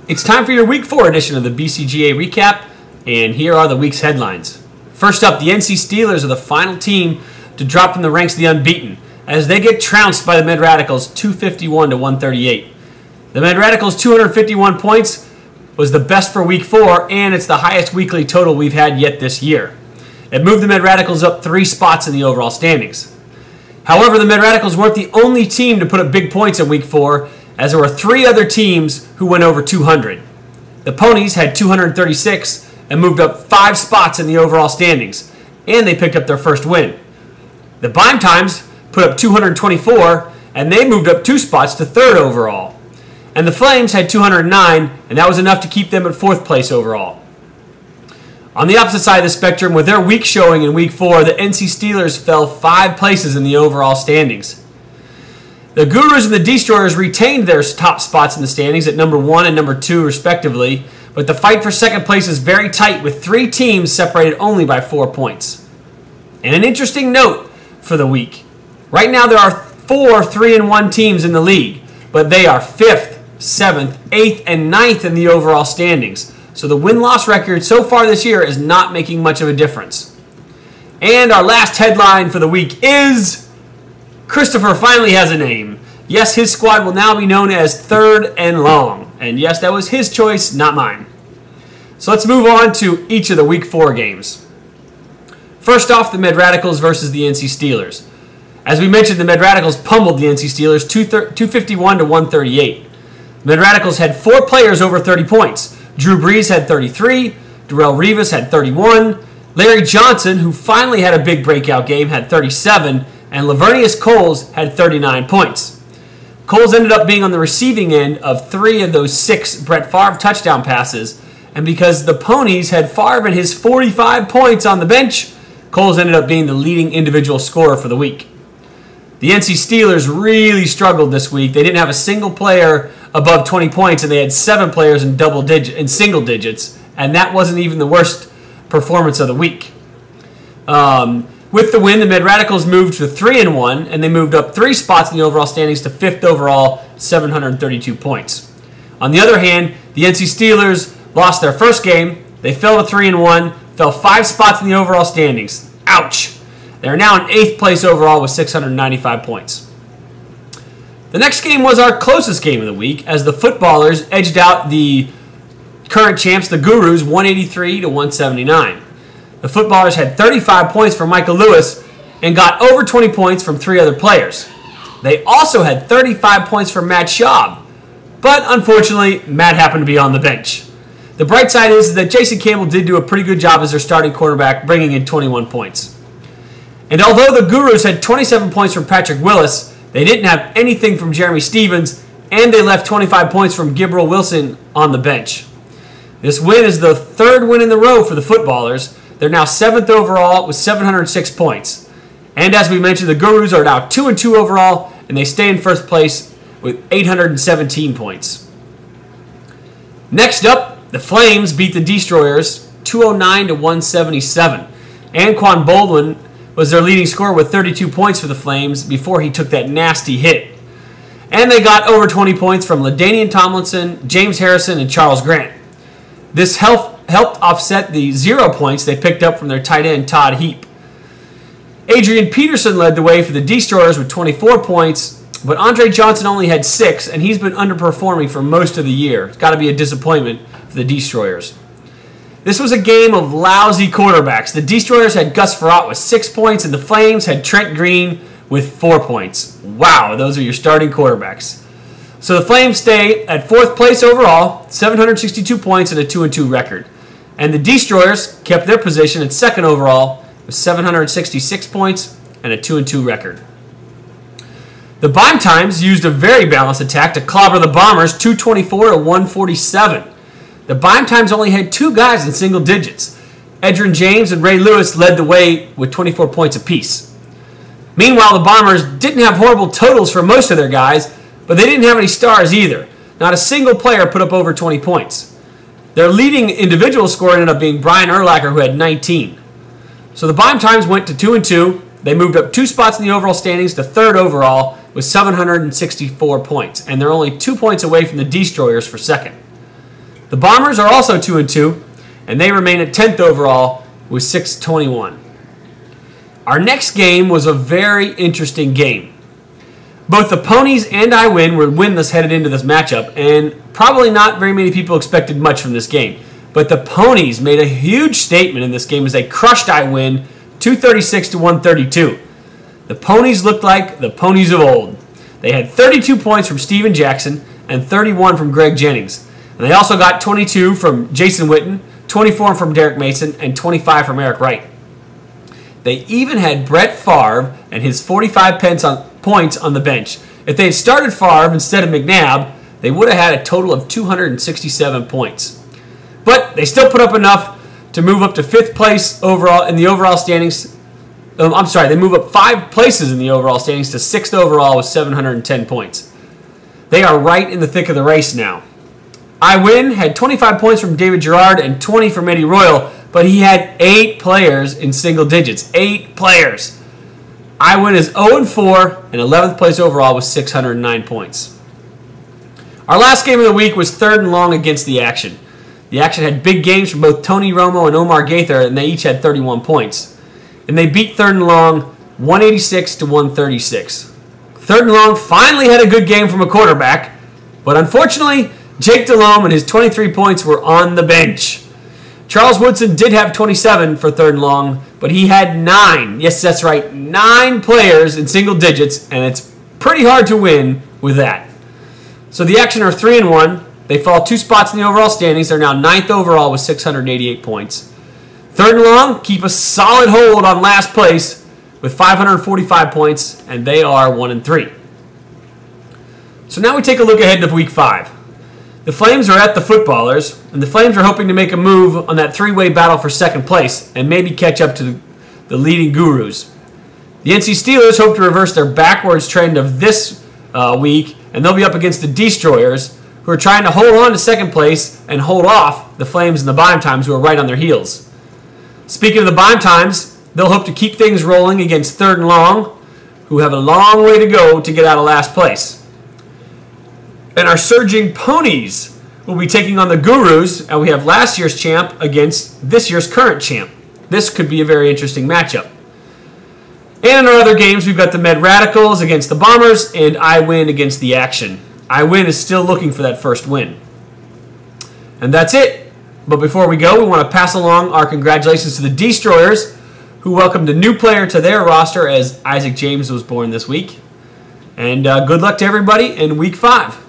It's time for your Week 4 edition of the BCGA recap, and here are the week's headlines. First up, the NC Steelers are the final team to drop from the ranks of the unbeaten, as they get trounced by the Med Radicals 251 to 138. The Med Radicals' 251 points was the best for Week 4, and it's the highest weekly total we've had yet this year. It moved the Med Radicals up 3 spots in the overall standings. However, the Med Radicals weren't the only team to put up big points in Week 4, as there were 3 other teams who went over 200. The Ponies had 236 and moved up 5 spots in the overall standings, and they picked up their first win. The Bime Times put up 224, and they moved up 2 spots to 3rd overall. And the Flames had 209, and that was enough to keep them at 4th place overall. On the opposite side of the spectrum, with their weak showing in Week 4, the NC Steelers fell 5 places in the overall standings. The Gurus and the Destroyers retained their top spots in the standings at number 1 and number 2 respectively, but the fight for second place is very tight, with 3 teams separated only by 4 points. And an interesting note for the week. Right now there are 4 3-1 teams in the league, but they are 5th, 7th, 8th, and 9th in the overall standings. So the win-loss record so far this year is not making much of a difference. And our last headline for the week is Christopher finally has a name. Yes, his squad will now be known as 3rd and Long. And yes, that was his choice, not mine. So let's move on to each of the Week 4 games. First off, the Med Radicals versus the NC Steelers. As we mentioned, the Med Radicals pummeled the NC Steelers 251 to 138. The Med Radicals had 4 players over 30 points. Drew Brees had 33, Darrelle Revis had 31, Larry Johnson, who finally had a big breakout game, had 37, and Lavernius Coles had 39 points. Coles ended up being on the receiving end of 3 of those 6 Brett Favre touchdown passes, and because the Ponies had Favre and his 45 points on the bench, Coles ended up being the leading individual scorer for the week. The NC Steelers really struggled this week. They didn't have a single player above 20 points, and they had 7 players in single digits, and that wasn't even the worst performance of the week. With the win, the Med Radicals moved to 3-1, and they moved up 3 spots in the overall standings to 5th overall, 732 points. On the other hand, the NC Steelers lost their first game. They fell to 3-1, fell 5 spots in the overall standings. Ouch! They are now in 8th place overall with 695 points. The next game was our closest game of the week, as the Footballers edged out the current champs, the Gurus, 183 to 179. The Footballers had 35 points from Michael Lewis and got over 20 points from 3 other players. They also had 35 points from Matt Schaub, but unfortunately, Matt happened to be on the bench. The bright side is that Jason Campbell did do a pretty good job as their starting quarterback, bringing in 21 points. And although the Gurus had 27 points from Patrick Willis, they didn't have anything from Jeremy Stevens, and they left 25 points from Gabriel Wilson on the bench. This win is the 3rd win in a row for the Footballers. They're now 7th overall with 706 points. And as we mentioned, the Gurus are now 2-2 overall, and they stay in 1st place with 817 points. Next up, the Flames beat the Destroyers 209 to 177. Anquan Baldwin was their leading scorer with 32 points for the Flames before he took that nasty hit. And they got over 20 points from LaDainian Tomlinson, James Harrison, and Charles Grant. This helped offset the 0 points they picked up from their tight end, Todd Heap. Adrian Peterson led the way for the Destroyers with 24 points, but Andre Johnson only had 6, and he's been underperforming for most of the year. It's got to be a disappointment for the Destroyers. This was a game of lousy quarterbacks. The Destroyers had Gus Frerotte with 6 points, and the Flames had Trent Green with 4 points. Wow, those are your starting quarterbacks. So the Flames stay at 4th place overall, 762 points and a 2-2 record. And the Destroyers kept their position at 2nd overall with 766 points and a 2-2 record. The Bime Times used a very balanced attack to clobber the Bombers 224 to 147. The Bime Times only had 2 guys in single digits. Edgerrin James and Ray Lewis led the way with 24 points apiece. Meanwhile, the Bombers didn't have horrible totals for most of their guys, but they didn't have any stars either. Not a single player put up over 20 points. Their leading individual scorer ended up being Brian Urlacher, who had 19. So the Bime Times went to 2-2. They moved up 2 spots in the overall standings to 3rd overall with 764 points, and they're only 2 points away from the Destroyers for 2nd. The Bombers are also 2-2, and they remain at 10th overall with 621. Our next game was a very interesting game. Both the Ponies and I Win were winless headed into this matchup, and probably not very many people expected much from this game. But the Ponies made a huge statement in this game as they crushed I Win 236 to 132. The Ponies looked like the Ponies of old. They had 32 points from Steven Jackson and 31 from Greg Jennings. And they also got 22 from Jason Witten, 24 from Derek Mason, and 25 from Eric Wright. They even had Brett Favre and his 45 points on the bench. If they had started Favre instead of McNabb, they would have had a total of 267 points. But they still put up enough to move up to 5th place overall in the overall standings. They move up 5 places in the overall standings to 6th overall with 710 points. They are right in the thick of the race now. I Win had 25 points from David Gerard and 20 from Eddie Royal, but he had 8 players in single digits. 8 players. I Win is 0-4 and 11th place overall with 609 points. Our last game of the week was 3rd and Long against the Action. The Action had big games from both Tony Romo and Omar Gaither, and they each had 31 points. And they beat 3rd and Long 186 to 136. 3rd and Long finally had a good game from a quarterback, but unfortunately, Jake Delhomme and his 23 points were on the bench. Charles Woodson did have 27 for 3rd and Long, but he had 9. Yes, that's right, 9 players in single digits, and it's pretty hard to win with that. So the Action are 3-1. They fall 2 spots in the overall standings. They're now 9th overall with 688 points. 3rd and Long keep a solid hold on last place with 545 points, and they are 1-3. So now we take a look ahead to Week 5. The Flames are at the Footballers, and the Flames are hoping to make a move on that 3-way battle for 2nd place and maybe catch up to the leading Gurus. The NC Steelers hope to reverse their backwards trend of this week, and they'll be up against the Destroyers, who are trying to hold on to 2nd place and hold off the Flames and the Bime Times, who are right on their heels. Speaking of the Bime Times, they'll hope to keep things rolling against 3rd and Long, who have a long way to go to get out of last place. And our surging Ponies will be taking on the Gurus, and we have last year's champ against this year's current champ. This could be a very interesting matchup. And in our other games, we've got the Med Radicals against the Bombers and I Win against the Action. I Win is still looking for that first win. And that's it. But before we go, we want to pass along our congratulations to the Destroyers, who welcomed a new player to their roster as Isaac James was born this week. And good luck to everybody in Week 5.